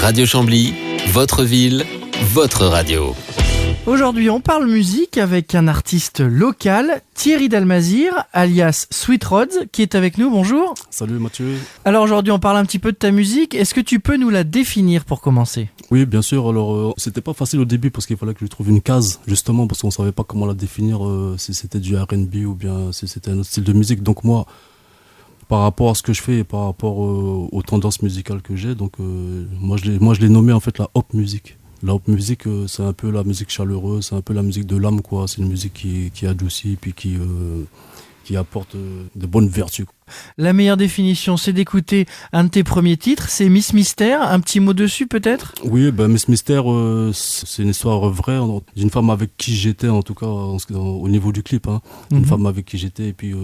Radio Chambly, votre ville, votre radio. Aujourd'hui, on parle musique avec un artiste local, Thierry Dalmazir, alias Sweet Rods, qui est avec nous. Bonjour. Salut Mathieu. Alors aujourd'hui, on parle un petit peu de ta musique. Est-ce que tu peux nous la définir pour commencer ? Oui, bien sûr. Alors, c'était pas facile au début parce qu'il fallait que je trouve une case, justement, parce qu'on savait pas comment la définir, si c'était du R&B ou bien si c'était un autre style de musique. Donc moi, par rapport à ce que je fais et par rapport aux tendances musicales que j'ai, donc moi je l'ai nommé en fait la hop music. La hop music, c'est un peu la musique chaleureuse, c'est un peu la musique de l'âme, quoi. C'est une musique qui adoucit puis qui apporte de bonnes vertus. La meilleure définition, c'est d'écouter un de tes premiers titres, c'est Miss Mystère. Un petit mot dessus peut-être ? Oui, Miss Mystère, c'est une histoire vraie d'une femme avec qui j'étais, en tout cas au niveau du clip. Une femme avec qui j'étais et puis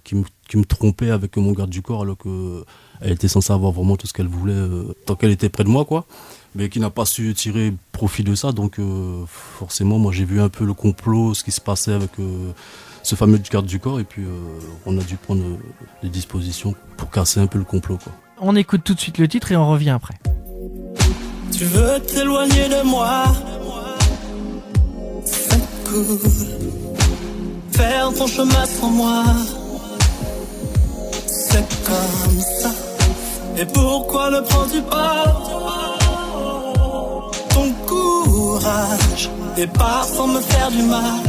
qui me trompait avec mon garde du corps alors qu'elle était censée avoir vraiment tout ce qu'elle voulait tant qu'elle était près de moi, quoi. Mais qui n'a pas su tirer profit de ça. Donc forcément, moi j'ai vu un peu le complot, ce qui se passait avec ce fameux garde du corps. Et puis on a dû prendre des dispositions pour casser un peu le complot, quoi. On écoute tout de suite le titre et on revient après. Tu veux t'éloigner de moi, c'est cool. Faire ton chemin sans moi, c'est comme ça. Et pourquoi ne prends-tu pas ton courage et pars sans me faire du mal?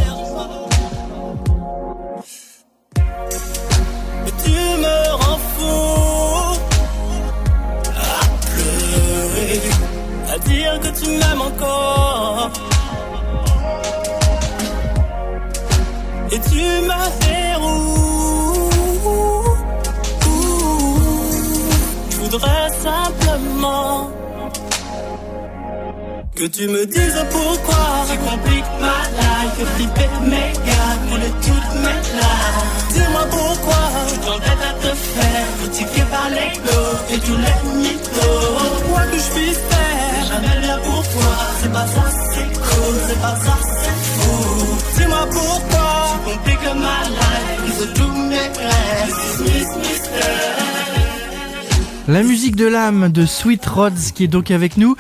Et tu me rends fou à pleurer, à dire que tu m'aimes encore. Et tu me déroules. Je voudrais simplement que tu me dises pourquoi tu compliques ma life, que flipper mes gars, couler toutes mes larmes. Dis-moi pourquoi tu t'embêtes à te faire critiquer par les glows et tous les mythos. Quoi que je puisse faire, c'est jamais bien pour toi. C'est pas ça, c'est cool, c'est pas ça, c'est fou. Dis-moi pourquoi tu compliques ma life, que tous mes rêves, Miss Mystère. La musique de l'âme de Sweet Rods qui est donc avec nous.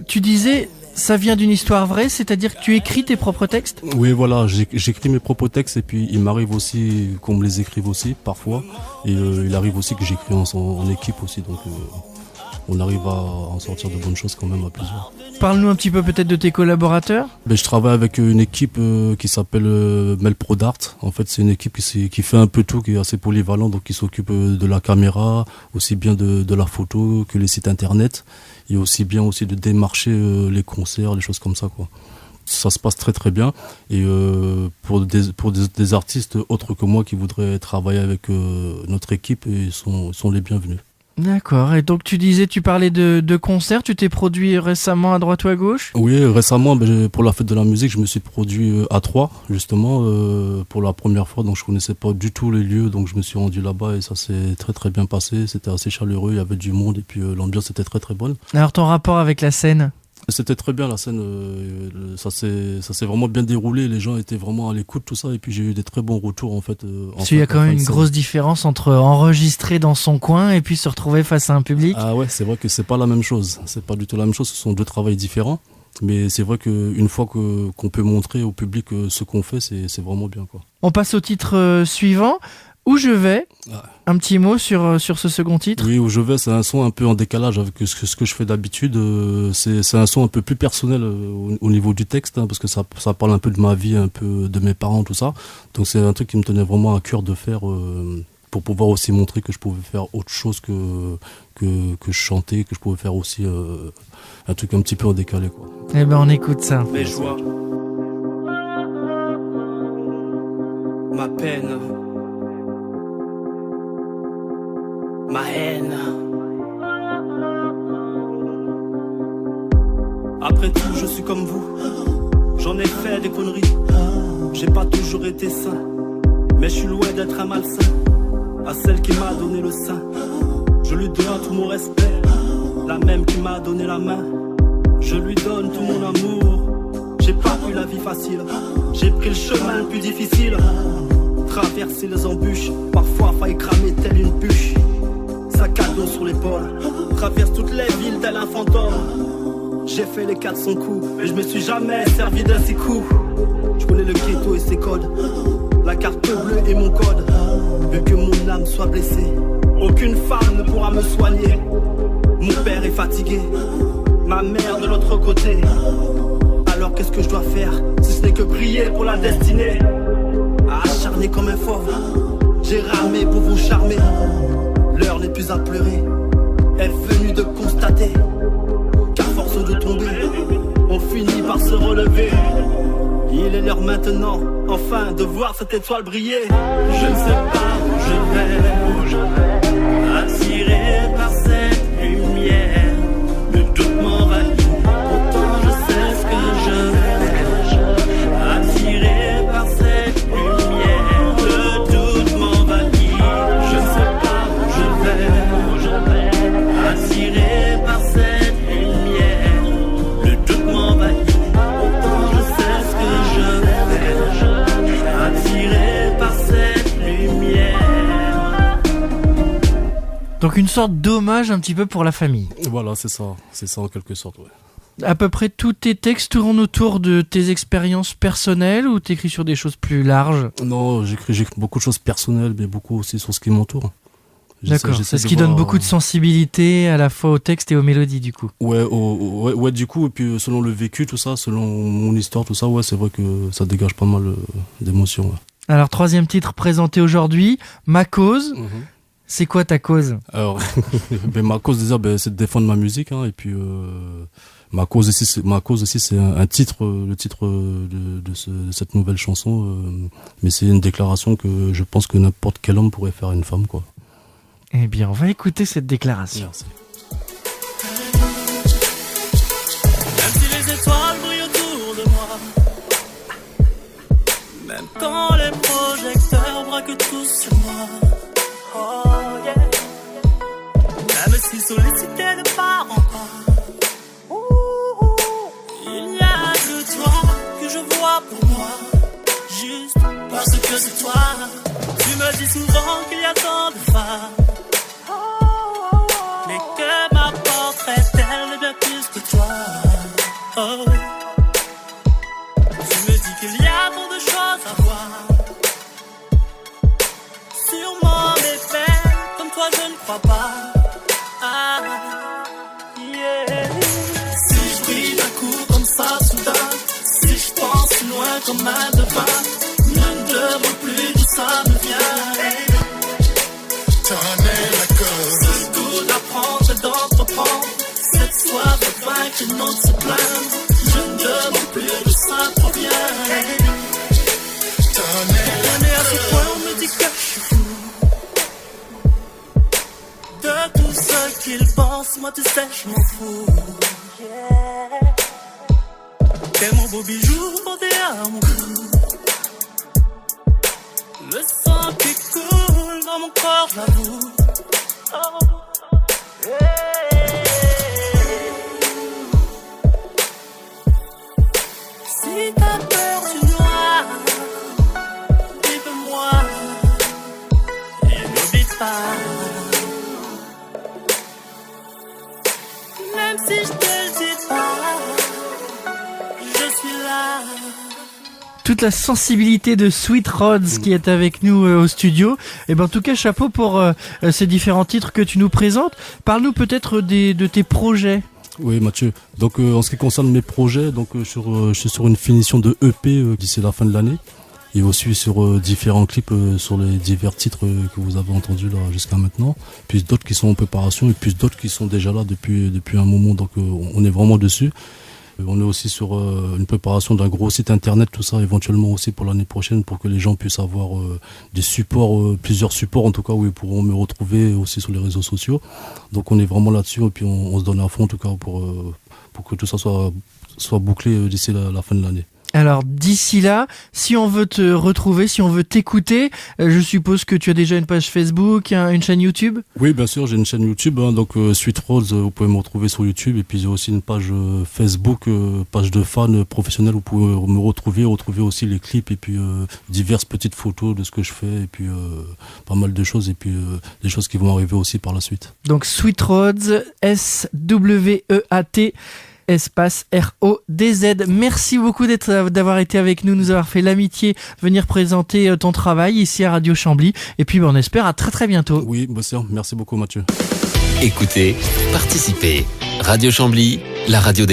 Tu disais, ça vient d'une histoire vraie, c'est-à-dire que tu écris tes propres textes ? Oui, voilà, j'écris mes propres textes et puis il m'arrive aussi qu'on me les écrive aussi parfois. Et il arrive aussi que j'écris en équipe aussi, donc on arrive à en sortir de bonnes choses quand même à plusieurs. Parle-nous un petit peu peut-être de tes collaborateurs. Je travaille avec une équipe qui s'appelle Melpro d'Art. En fait, c'est une équipe qui fait un peu tout, qui est assez polyvalente, donc qui s'occupe de la caméra, aussi bien de la photo que les sites internet, et aussi bien aussi de démarcher les concerts, les choses comme ça, quoi. Ça se passe très très bien. Et pour des artistes autres que moi qui voudraient travailler avec notre équipe, ils sont les bienvenus. D'accord, et donc tu disais, tu parlais de concerts, tu t'es produit récemment à droite ou à gauche ? Oui, récemment, pour la fête de la musique, je me suis produit à Troyes, justement, pour la première fois, donc je connaissais pas du tout les lieux, donc je me suis rendu là-bas et ça s'est très très bien passé, c'était assez chaleureux, il y avait du monde et puis l'ambiance était très très bonne. Alors ton rapport avec la scène ? C'était très bien la scène, ça s'est vraiment bien déroulé, les gens étaient vraiment à l'écoute, tout ça, et puis j'ai eu des très bons retours en fait. Parce qu'il y a quand même une grosse différence entre enregistrer dans son coin et puis se retrouver face à un public. Ah ouais, c'est vrai que c'est pas la même chose, c'est pas du tout la même chose, ce sont deux travails différents, mais c'est vrai qu'une fois qu'on peut montrer au public ce qu'on fait, c'est vraiment bien, quoi. On passe au titre suivant. Où je vais, un petit mot sur ce second titre. Oui, Où je vais, c'est un son un peu en décalage avec ce que je fais d'habitude. C'est un son un peu plus personnel au niveau du texte, parce que ça parle un peu de ma vie, un peu de mes parents, tout ça. Donc c'est un truc qui me tenait vraiment à cœur de faire pour pouvoir aussi montrer que je pouvais faire autre chose que je chantais, que je pouvais faire aussi un truc un petit peu en décalé, quoi. Eh ben on écoute ça. Mes joies, ma peine, ma haine. Après tout, je suis comme vous. J'en ai fait des conneries. J'ai pas toujours été sain, mais je suis loin d'être un malsain. À celle qui m'a donné le sein, je lui dois tout mon respect. La même qui m'a donné la main, je lui donne tout mon amour. J'ai pas eu la vie facile, j'ai pris le chemin le plus difficile. Traverser les embûches, parfois failli cramer telle une bûche. sac à dos sur l'épaule, traverse toutes les villes tel un fantôme. J'ai fait les 400 coups, mais je me suis jamais servi d'un six coups. Je connais le ghetto et ses codes, la carte bleue et mon code. Vu que mon âme soit blessée, aucune femme ne pourra me soigner. Mon père est fatigué, ma mère de l'autre côté. Alors qu'est-ce que je dois faire si ce n'est que prier pour la destinée? Acharné comme un fauve, j'ai ramé pour vous charmer. L'heure n'est plus à pleurer, est venue de constater qu'à force de tomber, on finit par se relever. Il est l'heure maintenant, enfin, de voir cette étoile briller. Je ne sais pas où je vais, attiré par cette lumière. Le doute m'envahit, pourtant je sais ce que je vais. Attiré par cette lumière, le doute m'envahit. Je ne sais pas où je vais, attiré par cette lumière. Le doute m'envahit, pourtant je sais ce que je vais. Attiré par cette lumière. Donc une sorte d'hommage un petit peu pour la famille. Voilà, c'est ça en quelque sorte, ouais. À peu près tous tes textes tournent autour de tes expériences personnelles ou t'écris sur des choses plus larges? Non, j'écris beaucoup de choses personnelles, mais beaucoup aussi sur ce qui m'entoure. D'accord, c'est ce qui donne beaucoup de sensibilité à la fois au texte et aux mélodies du coup. Ouais, du coup, et puis selon le vécu, tout ça, selon mon histoire, tout ça, ouais, c'est vrai que ça dégage pas mal d'émotions. Ouais. Alors, troisième titre présenté aujourd'hui, Ma cause. C'est quoi ta cause? Alors, ma cause déjà, c'est de défendre ma musique, hein, et puis ma cause aussi, c'est un titre, le titre de cette nouvelle chanson, mais c'est une déclaration que je pense que n'importe quel homme pourrait faire à une femme, quoi. Eh bien, on va écouter cette déclaration. Merci. Même si les étoiles brillent autour de moi, même quand les projecteurs braquent tous sur moi, oh yeah. Même si sollicité ne part encore, il n'y a que toi que je vois pour moi, juste parce que c'est toi. Tu me dis souvent qu'il y a tant de femmes, mais que m'apporterait-elle bien plus que toi? Oh. Tu me dis qu'il y a tant de choses à voir, sûrement des peines comme toi je ne crois pas. Ah, yeah. Si je brille d'un coup comme ça soudain, si je pense loin comme un devin, je ne demande plus d'où ça me vient. T'en es la cause. Ce goût d'apprendre et d'entreprendre, cette soif de vaincre, non de se plaindre, je ne demande plus d'où ça provient. T'en es la cause. À ce point on me dit que je suis fou de tout ce qu'ils pensent, moi tu sais je m'en fous. Yeah. T'es mon beau bijou bordé à mon cou, le sang qui coule dans mon corps, j'avoue. Oh. Yeah. Si t'as peur du noir, dis-moi et n'oublie pas. Même si je te le dis pas, je suis là. Toute la sensibilité de Sweet Rods qui est avec nous au studio. Et ben en tout cas chapeau pour ces différents titres que tu nous présentes. Parle-nous peut-être de tes projets. Oui, Mathieu. Donc en ce qui concerne mes projets, donc je suis sur une finition de EP d'ici la fin de l'année, et aussi sur différents clips sur les divers titres que vous avez entendus là jusqu'à maintenant, puis d'autres qui sont en préparation et puis d'autres qui sont déjà là depuis un moment. Donc on est vraiment dessus. On est aussi sur une préparation d'un gros site internet, tout ça éventuellement aussi pour l'année prochaine, pour que les gens puissent avoir des supports, plusieurs supports en tout cas, où ils pourront me retrouver aussi sur les réseaux sociaux. Donc on est vraiment là-dessus et puis on se donne à fond en tout cas pour que tout ça soit bouclé d'ici la fin de l'année. Alors d'ici là, si on veut te retrouver, si on veut t'écouter, je suppose que tu as déjà une page Facebook, une chaîne YouTube? Oui, bien sûr, j'ai une chaîne YouTube, donc Sweet Rhodes, vous pouvez me retrouver sur YouTube, et puis j'ai aussi une page Facebook, page de fans professionnels, vous pouvez me retrouver aussi les clips, et puis diverses petites photos de ce que je fais, et puis pas mal de choses, et puis des choses qui vont arriver aussi par la suite. Donc Sweet Rhodes, SWEAT espace RODZ. Merci beaucoup d'avoir été avec nous avoir fait l'amitié de venir présenter ton travail ici à Radio Chambly. Et puis on espère à très très bientôt. Oui, bien sûr. Merci beaucoup Mathieu. Écoutez, participez. Radio Chambly, la radio des